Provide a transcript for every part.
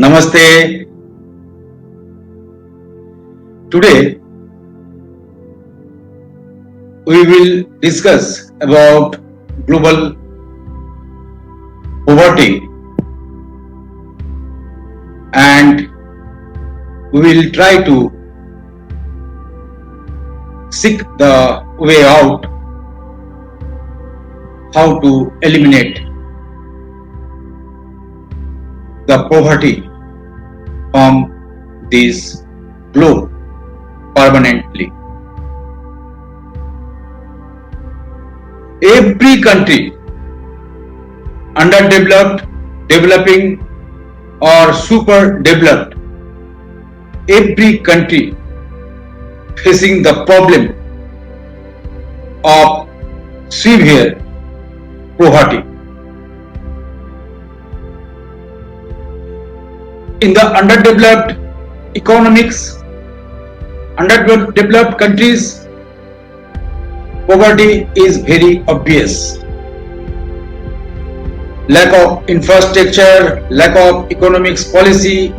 Namaste. Today we will discuss about global poverty and we will try to seek the way out how to eliminate the poverty from this globe permanently. Every country, underdeveloped, developing or super developed, every country facing the problem of severe poverty. In the underdeveloped economics, underdeveloped countries, poverty is very obvious. Lack of infrastructure, lack of economics policy,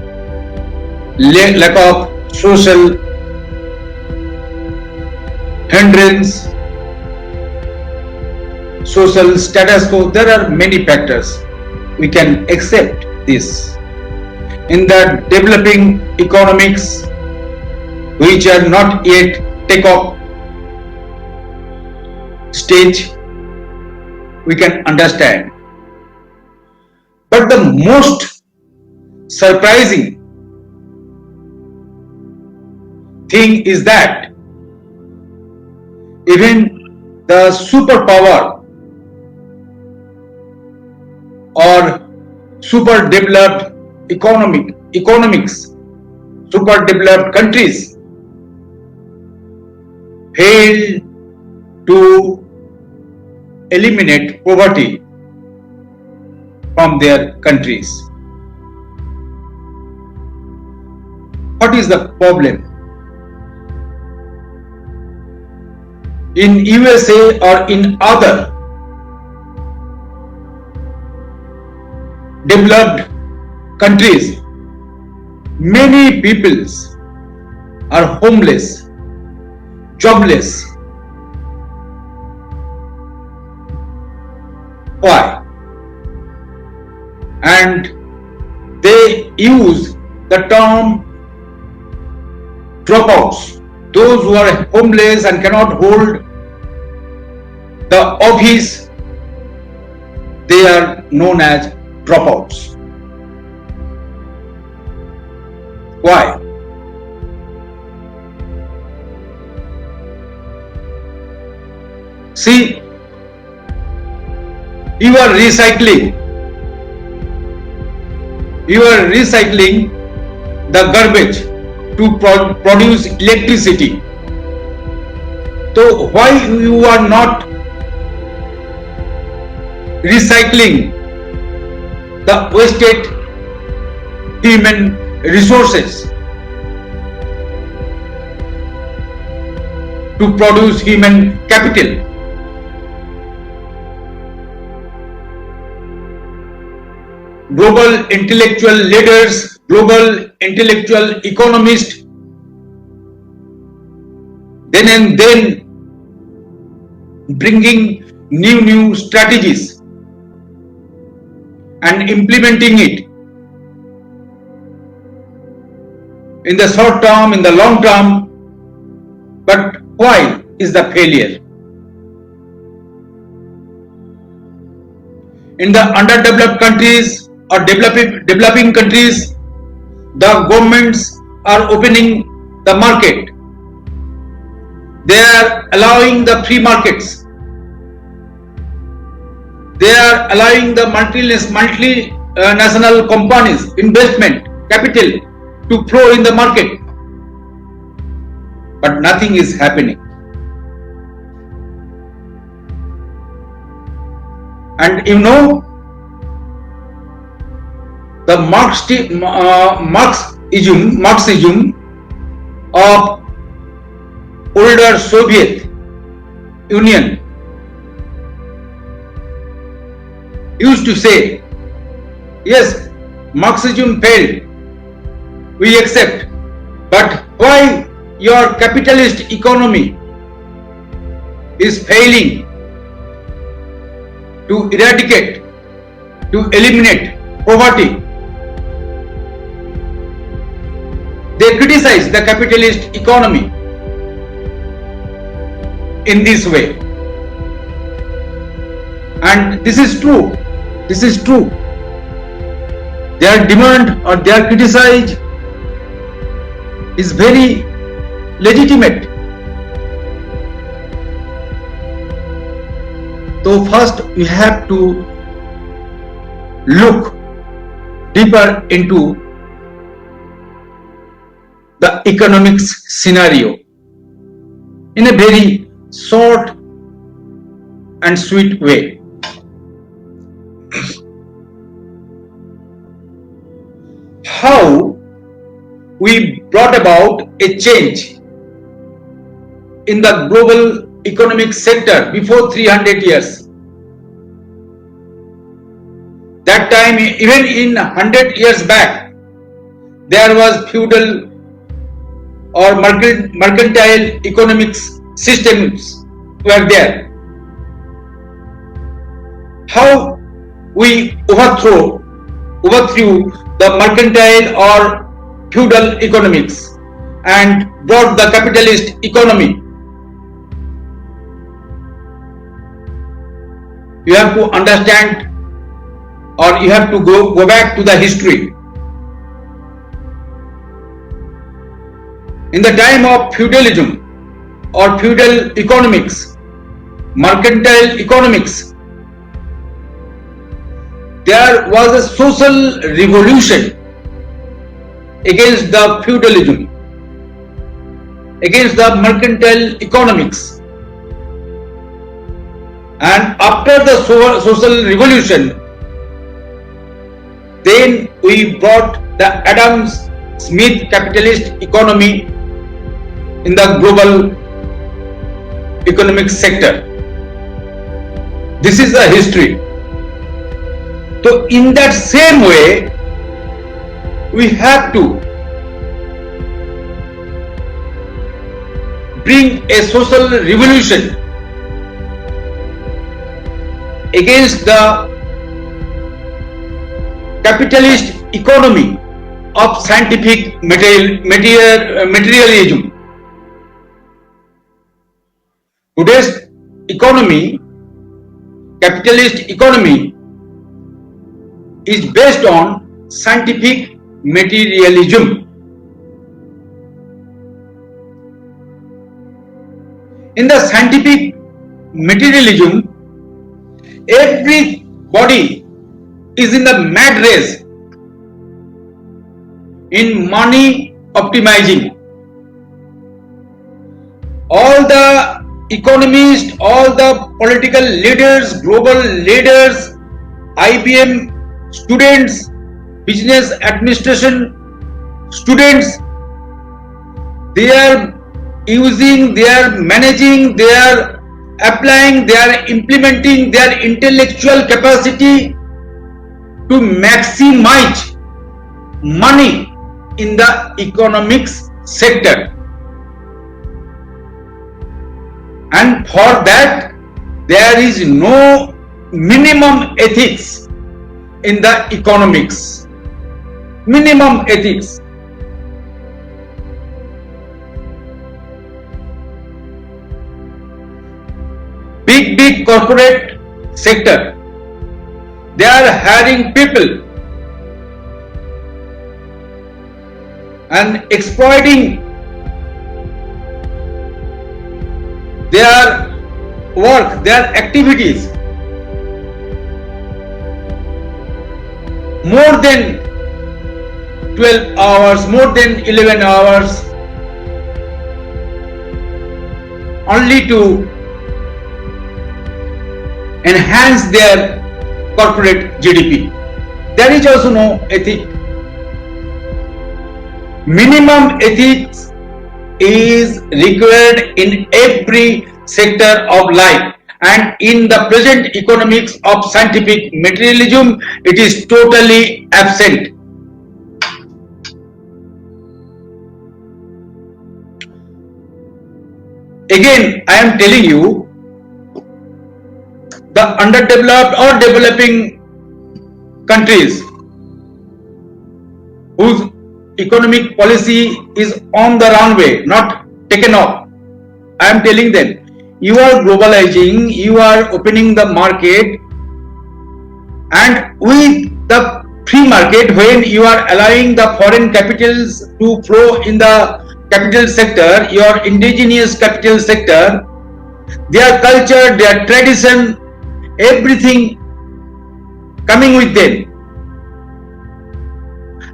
lack of social hindrance, social status quo. There are many factors. We can accept this. In the developing economics, which are not yet take-off stage, we can understand. But the most surprising thing is that even the superpower or super developed economics, super developed countries fail to eliminate poverty from their countries. What is the problem? In USA or in other developed countries, many peoples are homeless, jobless. Why? And they use the term dropouts. Those who are homeless and cannot hold the office, they are known as dropouts. Why? See, you are recycling the garbage to produce electricity. So why you are not recycling the wasted human resources to produce human capital? Global intellectual leaders, global intellectual economists, then and then bringing new strategies and implementing it in the short term, in the long term. But why is the failure? In the underdeveloped countries or developing countries, the governments are opening the market. They are allowing the free markets. They are allowing the multinational companies, investment, capital to flow in the market. But nothing is happening. And you know, the Marxism of older Soviet Union used to say, yes, Marxism failed, we accept. But why your capitalist economy is failing to eradicate, to eliminate poverty? They criticize the capitalist economy in this way. And this is true. This is true. Their demand or their criticize is very legitimate. So first we have to look deeper into the economics scenario in a very short and sweet way. How we brought about a change in the global economic sector before 300 years. That time, even in 100 years back, there was feudal or mercantile economics systems were there. How we overthrew the mercantile or feudal economics and brought the capitalist economy. You have to understand, or you have to go back to the history. In the time of feudalism or feudal economics, mercantile economics, there was a social revolution against the feudalism, against the mercantile economics. And after the social revolution, then we brought the Adam Smith capitalist economy in the global economic sector. This is the history. So in that same way, we have to bring a social revolution against the capitalist economy of scientific materialism. Today's economy, capitalist economy, is based on scientific materialism. In the scientific materialism, everybody is in the mad race in money optimizing. All the economists, all the political leaders, global leaders, IBM students, business administration students, they are using, they are managing, they are applying, they are implementing their intellectual capacity to maximize money in the economics sector. And for that, there is no minimum ethics in the economics. Minimum ethics. Big corporate sector, they are hiring people and exploiting their work, their activities more than 12 hours, more than 11 hours, only to enhance their corporate GDP. There is also no ethic. Minimum ethics is required in every sector of life, and in the present economics of scientific materialism, it is totally absent. Again, I am telling you, the underdeveloped or developing countries whose economic policy is on the runway, not taken off. I am telling them, you are globalizing, you are opening the market, and with the free market, when you are allowing the foreign capitals to flow in the capital sector, your indigenous capital sector, their culture, their tradition, everything coming with them.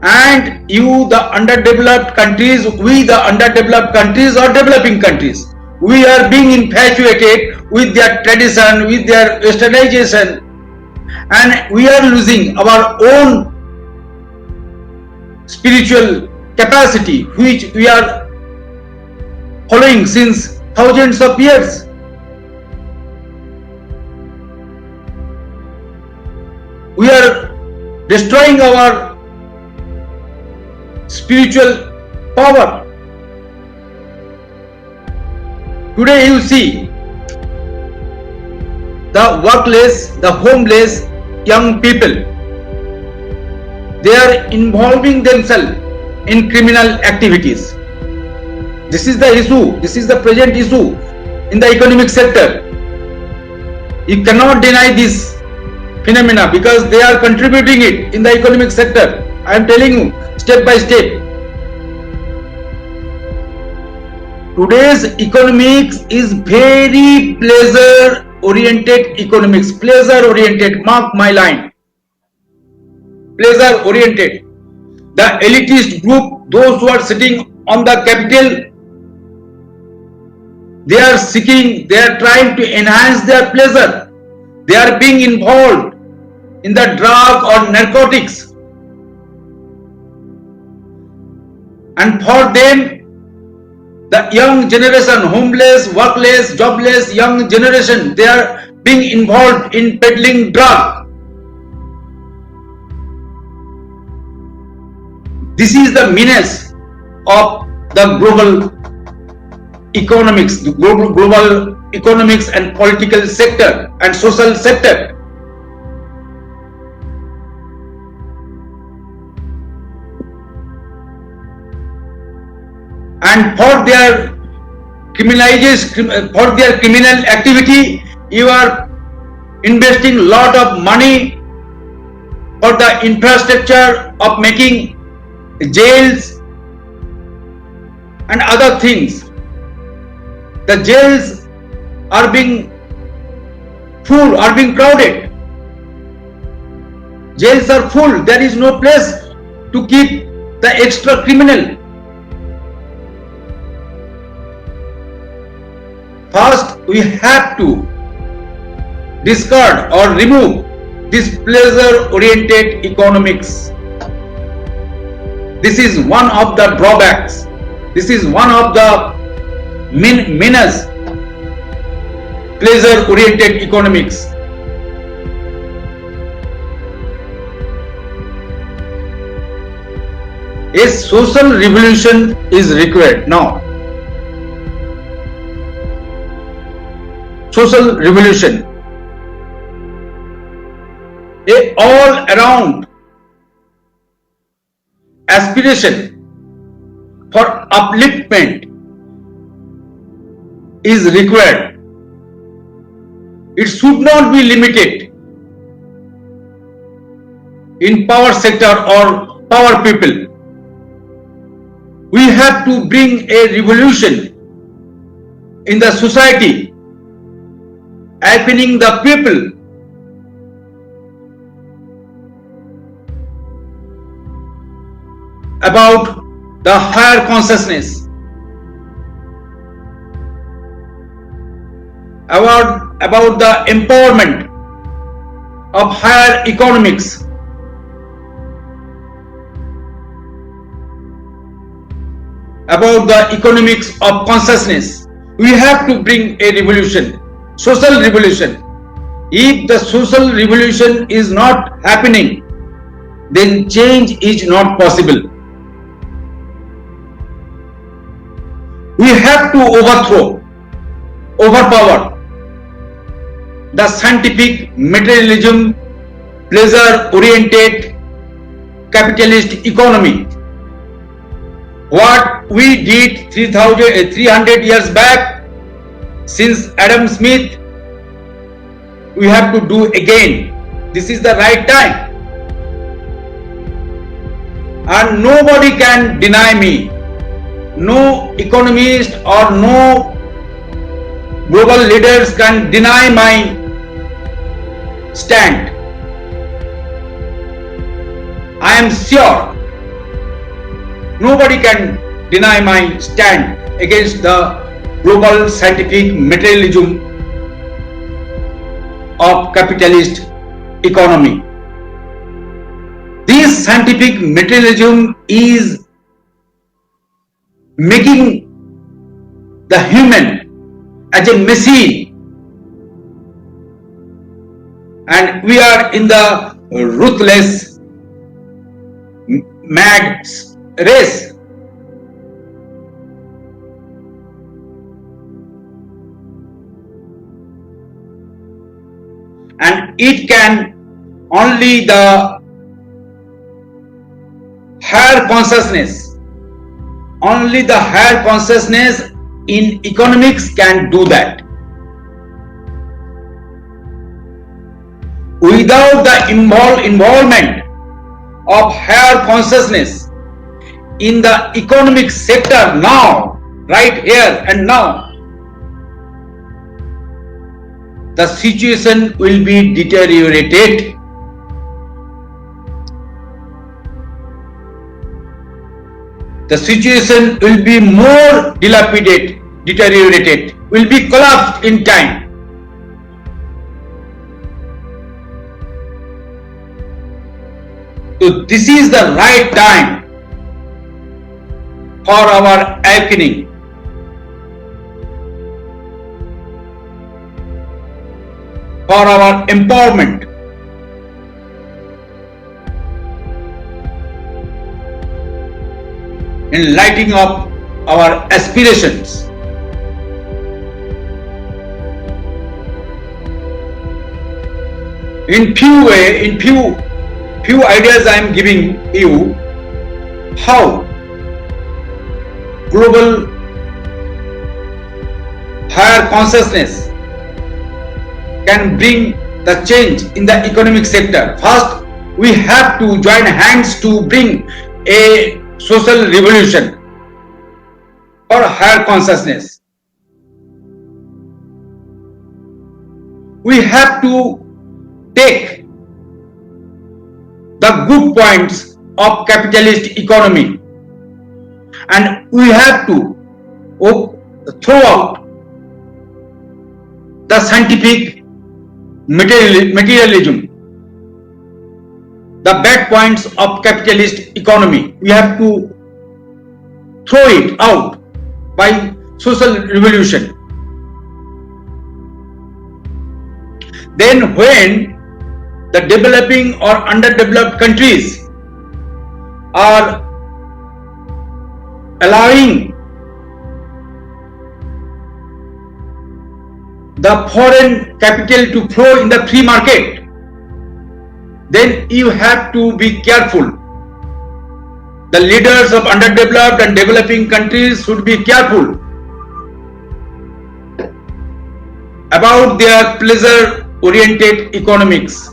And you, the underdeveloped countries, we, the underdeveloped countries or developing countries, we are being infatuated with their tradition, with their westernization, and we are losing our own spiritual capacity which we are following since thousands of years. We are destroying our spiritual power. Today you see the workless, the homeless young people, they are involving themselves in criminal activities. This is the issue, this is the present issue in the economic sector. You cannot deny this phenomena because they are contributing it in the economic sector. I am telling you step by step. Today's economics is very pleasure oriented economics, pleasure oriented, mark my line, pleasure oriented. The elitist group, those who are sitting on the capital, they are seeking, they are trying to enhance their pleasure. They are being involved in the drug or narcotics, and for them, the young generation, homeless, workless, jobless young generation, they are being involved in peddling drug. This is the menace of the global economics, the global economics and political sector and social sector. And for their for their criminal activity, you are investing a lot of money for the infrastructure of making jails and other things. The jails are being full, are being crowded. Jails are full. There is no place to keep the extra criminal. First, we have to discard or remove this pleasure-oriented economics. This is one of the drawbacks. This is one of the menace, pleasure-oriented economics. A social revolution is required now. Social revolution, a all-around aspiration for upliftment is required. It should not be limited in power sector or power people. We have to bring a revolution in the society, awakening the people about the higher consciousness, about the empowerment of higher economics, about the economics of consciousness. We have to bring a revolution. Social revolution. If the social revolution is not happening, then change is not possible. We have to overthrow overpower the scientific materialism, pleasure-oriented capitalist economy. What we did 300 years back, since Adam Smith, we have to do again. This is the right time. And nobody can deny me. No economist or no global leaders can deny my stand. I am sure nobody can deny my stand against the global scientific materialism of capitalist economy. This scientific materialism is making the human as a machine, and we are in the ruthless mad race. And it can only the higher consciousness, only the higher consciousness in economics can do that. Without the involvement of higher consciousness in the economic sector now, right here and now, the situation will be deteriorated. The situation will be more dilapidated, deteriorated, will be collapsed in time. So this is the right time for our awakening. For our empowerment. In lighting up our aspirations. In few ideas I am giving you how global higher consciousness can bring the change in the economic sector. First, we have to join hands to bring a social revolution for higher consciousness. We have to take the good points of capitalist economy and we have to throw out the scientific materialism, the bad points of capitalist economy. We have to throw it out by social revolution. Then when the developing or underdeveloped countries are allowing the foreign capital to flow in the free market, then you have to be careful. The leaders of underdeveloped and developing countries should be careful about their pleasure-oriented economics,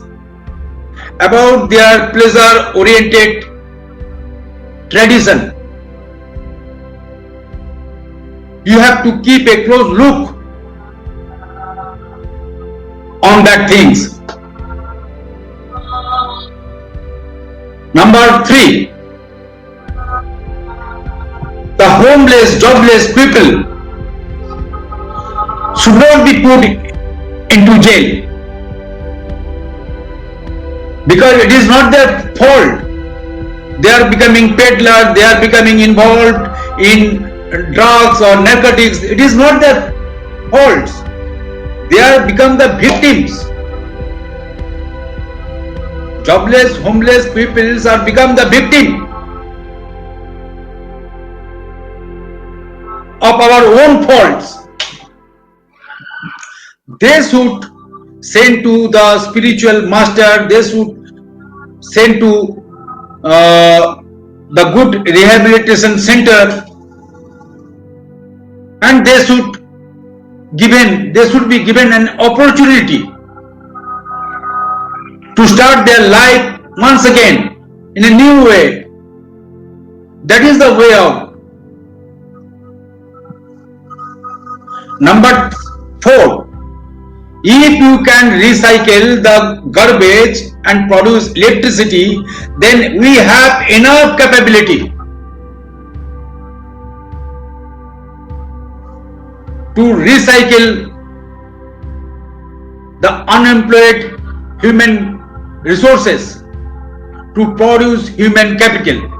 about their pleasure-oriented tradition. You have to keep a close look on that things. Number 3, the homeless, jobless people should not be put into jail because it is not their fault. They are becoming peddlers, they are becoming involved in drugs or narcotics. It is not their fault. They are become the victims. Jobless, homeless people are become the victim of our own faults. they should send to the spiritual master, they should send to the good rehabilitation center, and they should be given an opportunity to start their life once again in a new way. That is the way out. Number 4, if you can recycle the garbage and produce electricity, then we have enough capability to recycle the unemployed human resources to produce human capital.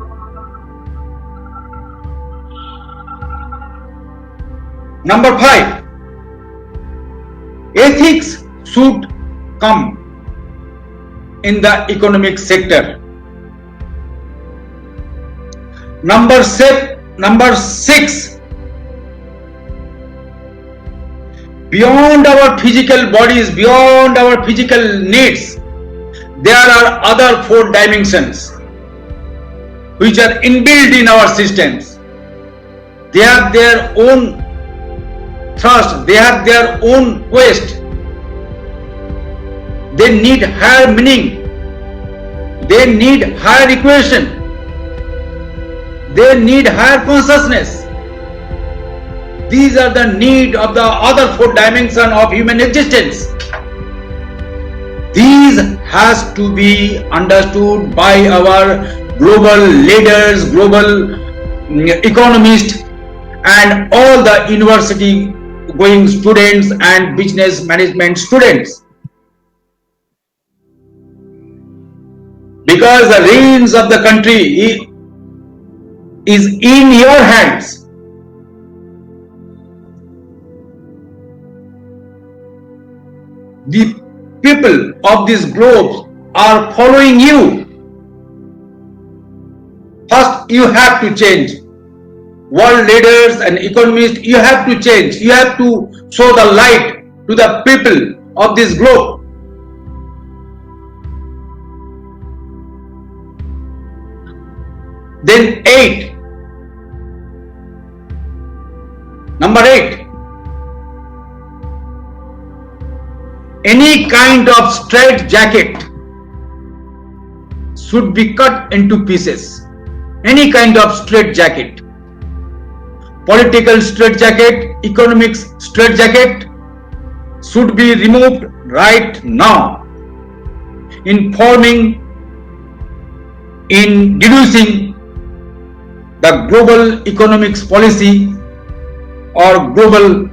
Number 5, ethics should come in the economic sector. Number 6, beyond our physical bodies, beyond our physical needs, there are other 4 dimensions which are inbuilt in our systems. They have their own thrust, they have their own quest. They need higher meaning, they need higher equation, they need higher consciousness. These are the need of the other 4 dimensions of human existence. These has to be understood by our global leaders, global economists, and all the university going students and business management students. Because the reins of the country is in your hands. The people of this globe are following you. First, you have to change. World leaders and economists, you have to change. You have to show the light to the people of this globe. Then 8. Number 8. Any kind of straight jacket should be cut into pieces. Any kind of straight jacket. Political straight jacket, economics straight jacket should be removed right now. In forming, in deducing the global economics policy or global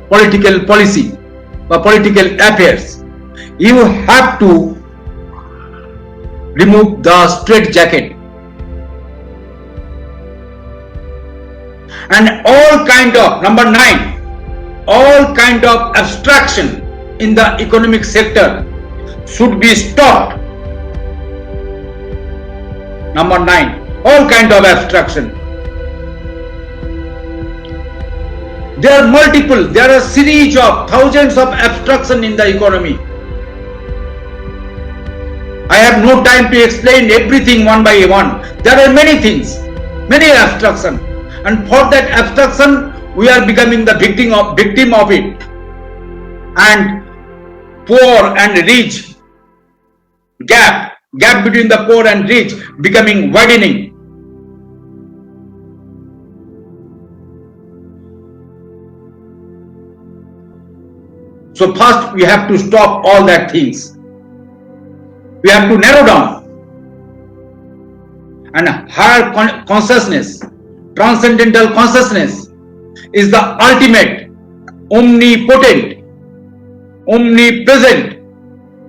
political policy or political affairs, you have to remove the straight jacket. And all kind of, number 9, all kind of abstraction in the economic sector should be stopped. Number 9, all kind of abstraction. There are multiple, there are a series of thousands of abstraction in the economy. I have no time to explain everything one by one. There are many things, many abstraction. And for that abstraction, we are becoming the victim of it. And poor and rich, gap between the poor and rich becoming widening. So first we have to stop all that things. We have to narrow down. And higher consciousness, transcendental consciousness is the ultimate, omnipotent, omnipresent,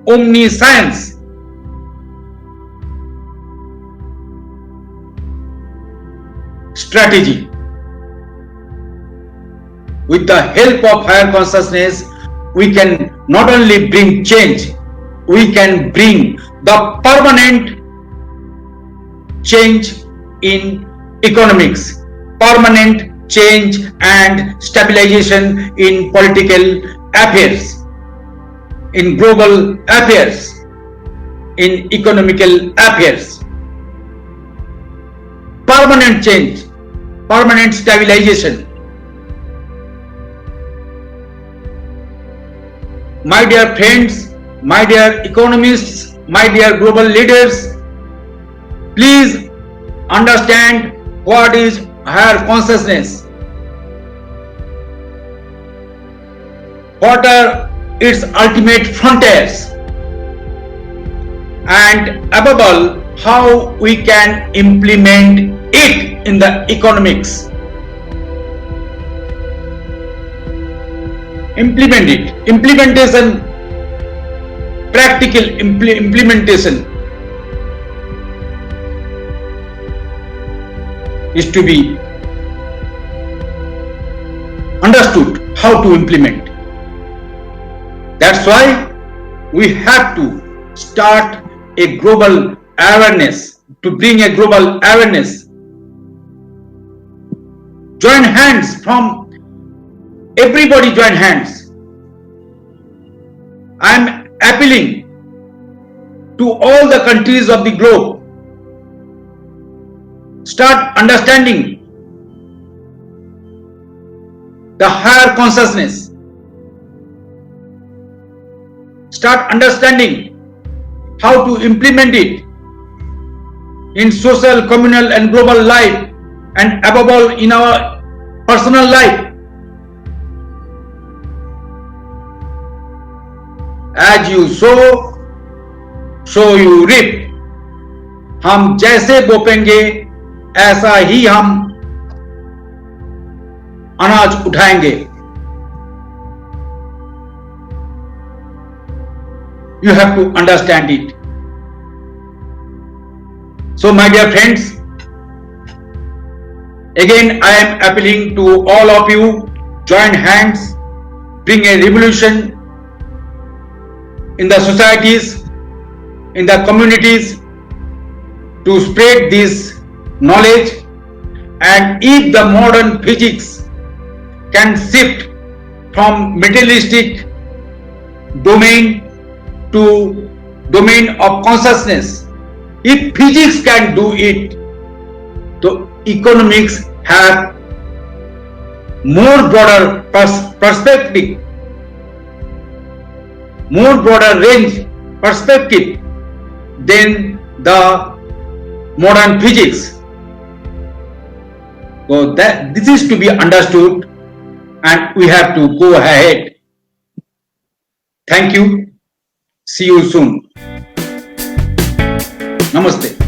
omniscience. Strategy. With the help of higher consciousness, we can not only bring change, we can bring the permanent change in economics, permanent change and stabilization in political affairs, in global affairs, in economical affairs. Permanent change, permanent stabilization. My dear friends, my dear economists, my dear global leaders, please understand what is higher consciousness. What are its ultimate frontiers? And above all, how we can implement it in the economics. Implement it. Implementation, practical implementation is to be understood how to implement. That's why we have to start a global awareness, to bring a global awareness. Join hands from everybody, join hands. I am appealing to all the countries of the globe. Start understanding the higher consciousness. Start understanding how to implement it in social, communal and global life, and above all in our personal life. As you sow, so you reap. हम जैसे बोपेंगे ऐसा ही हम अनाज उठाएंगे. You have to understand it. So my dear friends, again I am appealing to all of you, join hands, bring a revolution in the societies, in the communities, to spread this knowledge. And if the modern physics can shift from materialistic domain to domain of consciousness, if physics can do it, so economics have more broader perspective, more broader range perspective than the modern physics. So that this is to be understood, and we have to go ahead. Thank you. See you soon. Namaste.